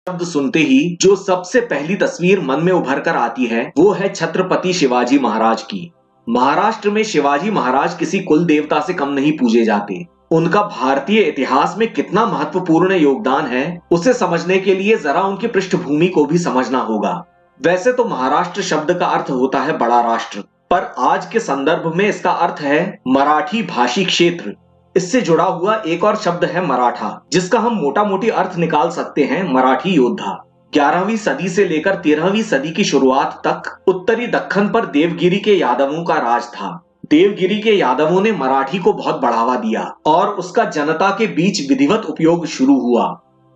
शब्द सुनते ही जो सबसे पहली तस्वीर मन में उभर कर आती है वो है छत्रपति शिवाजी महाराज की। महाराष्ट्र में शिवाजी महाराज किसी कुल देवता से कम नहीं पूजे जाते। उनका भारतीय इतिहास में कितना महत्वपूर्ण योगदान है उसे समझने के लिए जरा उनकी पृष्ठभूमि को भी समझना होगा। वैसे तो महाराष्ट्र शब्द का अर्थ होता है बड़ा राष्ट्र, पर आज के संदर्भ में इसका अर्थ है मराठी भाषी क्षेत्र। इससे जुड़ा हुआ एक और शब्द है मराठा, जिसका हम मोटा मोटी अर्थ निकाल सकते हैं मराठी योद्धा। 11वीं सदी से लेकर 13वीं सदी की शुरुआत तक उत्तरी दक्खन पर देवगिरी के यादवों का राज था। देवगिरी के यादवों ने मराठी को बहुत बढ़ावा दिया और उसका जनता के बीच विधिवत उपयोग शुरू हुआ।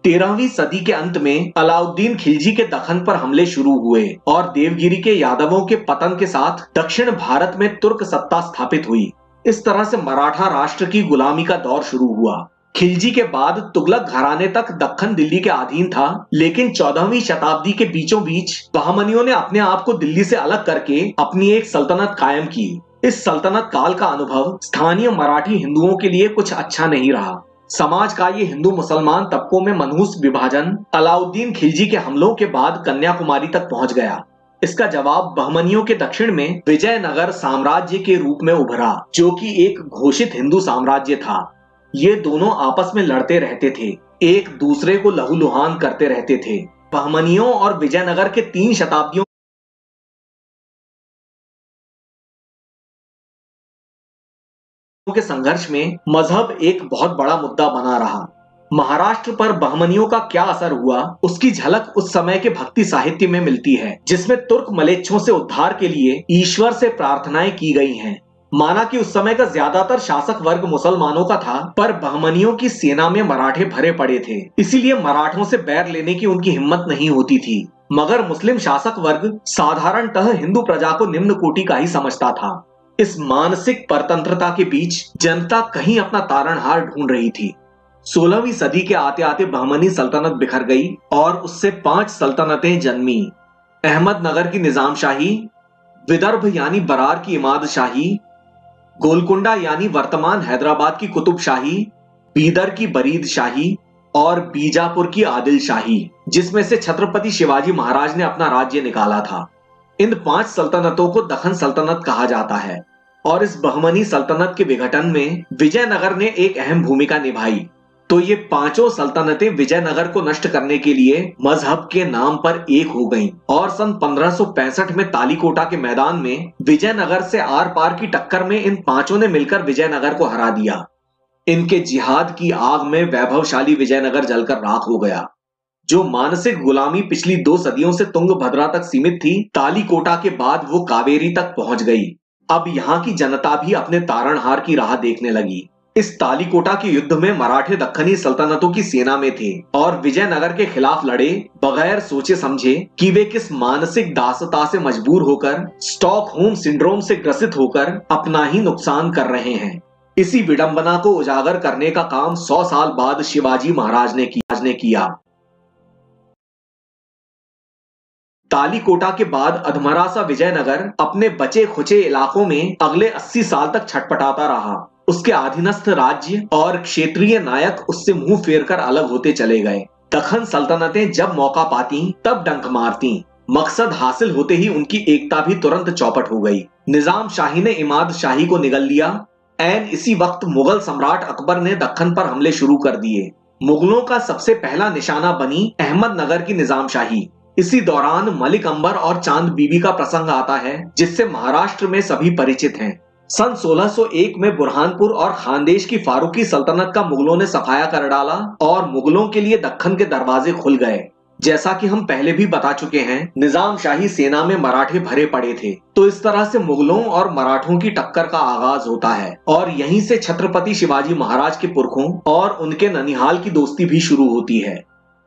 13वीं सदी के अंत में अलाउद्दीन खिलजी के दक्खन पर हमले शुरू हुए और देवगिरी के यादवों के पतन के साथ दक्षिण भारत में तुर्क सत्ता स्थापित हुई। इस तरह से मराठा राष्ट्र की गुलामी का दौर शुरू हुआ। खिलजी के बाद तुगलक घराने तक दक्खन दिल्ली के अधीन था, लेकिन 14वीं शताब्दी के बीचों बीच बहमनियों ने अपने आप को दिल्ली से अलग करके अपनी एक सल्तनत कायम की। इस सल्तनत काल का अनुभव स्थानीय मराठी हिंदुओं के लिए कुछ अच्छा नहीं रहा। समाज का ये हिंदू मुसलमान तबकों में मनहूस विभाजन अलाउद्दीन खिलजी के हमलों के बाद कन्याकुमारी तक पहुंच गया। इसका जवाब बहमनियों के दक्षिण में विजयनगर साम्राज्य के रूप में उभरा, जो कि एक घोषित हिंदू साम्राज्य था। ये दोनों आपस में लड़ते रहते थे, एक दूसरे को लहूलुहान करते रहते थे। बहमनियों और विजयनगर के 3 शताब्दियों के संघर्ष में मजहब एक बहुत बड़ा मुद्दा बना रहा। महाराष्ट्र पर बहमनियों का क्या असर हुआ उसकी झलक उस समय के भक्ति साहित्य में मिलती है, जिसमें तुर्क मलेच्छों से उद्धार के लिए ईश्वर से प्रार्थनाएं की गई हैं। माना कि उस समय का ज्यादातर शासक वर्ग मुसलमानों का था, पर बहमनियों की सेना में मराठे भरे पड़े थे, इसीलिए मराठों से बैर लेने की उनकी हिम्मत नहीं होती थी। मगर मुस्लिम शासक वर्ग साधारणतः हिंदू प्रजा को निम्न कोटि का ही समझता था। इस मानसिक परतंत्रता के बीच जनता कहीं अपना तारणहार ढूंढ रही थी। 16वीं सदी के आते आते बहमनी सल्तनत बिखर गई और उससे 5 सल्तनतें जन्मी। अहमदनगर की निजाम शाही, विदर्भ यानी बरार की इमाद शाही, गोलकुंडा यानी वर्तमान हैदराबाद की कुतुब शाही, बीदर की बरीद शाही और बीजापुर की आदिल शाही, जिसमें से छत्रपति शिवाजी महाराज ने अपना राज्य निकाला था। इन 5 सल्तनतों को दखन सल्तनत कहा जाता है और इस बहमनी सल्तनत के विघटन में विजयनगर ने एक अहम भूमिका निभाई। तो ये 5 सल्तनतें विजयनगर को नष्ट करने के लिए मजहब के नाम पर एक हो गईं और सन 1565 में तालीकोटा के मैदान में विजयनगर से आर पार की टक्कर में इन 5 ने मिलकर विजयनगर को हरा दिया। इनके जिहाद की आग में वैभवशाली विजयनगर जलकर राख हो गया। जो मानसिक गुलामी पिछली 2 सदियों से तुंगभद्रा तक सीमित थी, तालीकोटा के बाद वो कावेरी तक पहुंच गई। अब यहाँ की जनता भी अपने तारणहार की राह देखने लगी। इस तालीकोटा के युद्ध में मराठे दक्खनी सल्तनतों की सेना में थे और विजयनगर के खिलाफ लड़े, बगैर सोचे समझे कि वे किस मानसिक दासता से मजबूर होकर, स्टॉकहोम सिंड्रोम से ग्रसित होकर अपना ही नुकसान कर रहे हैं। इसी विडंबना को उजागर करने का काम 100 साल बाद शिवाजी महाराज ने किया। तालीकोटा के बाद अधमरा सा विजयनगर अपने बचे खुचे इलाकों में अगले 80 साल तक छटपटाता रहा। उसके अधीनस्थ राज्य और क्षेत्रीय नायक उससे मुंह फेरकर अलग होते चले गए। दखन सल्तनतें जब मौका पाती तब डंक मारती। मकसद हासिल होते ही उनकी एकता भी तुरंत चौपट हो गई। निजाम शाही ने इमाद शाही को निगल लिया। ऐन इसी वक्त मुगल सम्राट अकबर ने दक्खन पर हमले शुरू कर दिए। मुगलों का सबसे पहला निशाना बनी अहमदनगर की निजाम शाही। इसी दौरान मलिक अंबर और चांद बीबी का प्रसंग आता है, जिससे महाराष्ट्र में सभी परिचित हैं। सन 1601 में बुरहानपुर और खानदेश की फारूकी सल्तनत का मुगलों ने सफाया कर डाला और मुगलों के लिए दक्खन के दरवाजे खुल गए। जैसा कि हम पहले भी बता चुके हैं, निजाम शाही सेना में मराठे भरे पड़े थे। तो इस तरह से मुगलों और मराठों की टक्कर का आगाज होता है और यहीं से छत्रपति शिवाजी महाराज के पुरखों और उनके ननिहाल की दोस्ती भी शुरू होती है।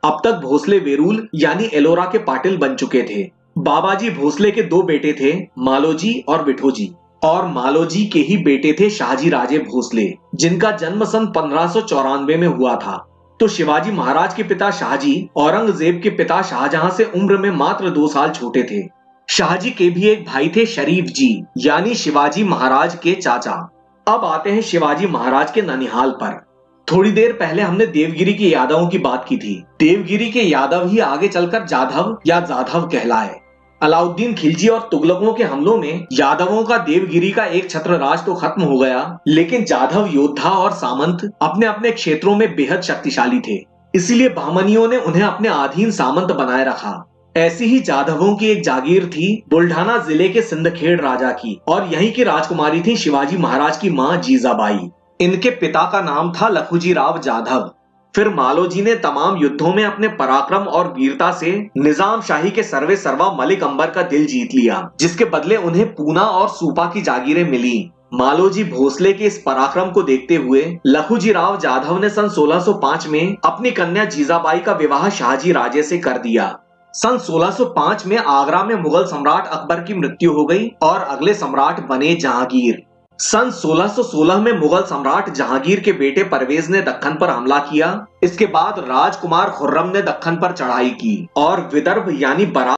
अब तक भोसले वेरूल यानी एलोरा के पाटिल बन चुके थे। बाबाजी भोसले के 2 बेटे थे, मालोजी और विठोजी, और मालोजी के ही बेटे थे शाहजी राजे भोसले, जिनका जन्म सन 1594 में हुआ था। तो शिवाजी महाराज के पिता शाहजी औरंगजेब के पिता शाहजहां से उम्र में मात्र 2 साल छोटे थे। शाहजी के भी एक भाई थे शरीफ जी, यानी शिवाजी महाराज के चाचा। अब आते हैं शिवाजी महाराज के ननिहाल पर। थोड़ी देर पहले हमने देवगिरी के यादवों की बात की थी। देवगिरी के यादव ही आगे चलकर जाधव या जाधव कहलाए। अलाउद्दीन खिलजी और तुगलकों के हमलों में यादवों का देवगिरी का एक छत्र राज तो खत्म हो गया, लेकिन जाधव योद्धा और सामंत अपने अपने क्षेत्रों में बेहद शक्तिशाली थे। इसीलिए बहमनियों ने उन्हें अपने अधीन सामंत बनाए रखा। ऐसी ही जाधवों की एक जागीर थी बुल्ढाना जिले के सिंदखेड़ राजा की, और यहीं की राजकुमारी थी शिवाजी महाराज की मां जीजाबाई। इनके पिता का नाम था लखुजी राव जाधव। फिर मालोजी ने तमाम युद्धों में अपने पराक्रम और वीरता से निजाम शाही के सर्वे सर्वा मलिक अंबर का दिल जीत लिया, जिसके बदले उन्हें पूना और सूपा की जागीरें मिली। मालोजी भोसले के इस पराक्रम को देखते हुए लखुजी राव जाधव ने सन 1605 में अपनी कन्या जीजाबाई का विवाह शाहजी राजे से कर दिया। सन 1605 में आगरा में मुगल सम्राट अकबर की मृत्यु हो गई और अगले सम्राट बने जहांगीर। सन 1616 में मुगल सम्राट जहांगीर के बेटे परवेज ने दक्कन पर हमला किया। इसके बाद राजकुमार खुर्रम ने दक्कन पर चढ़ाई की और विदर्भ यानी बराक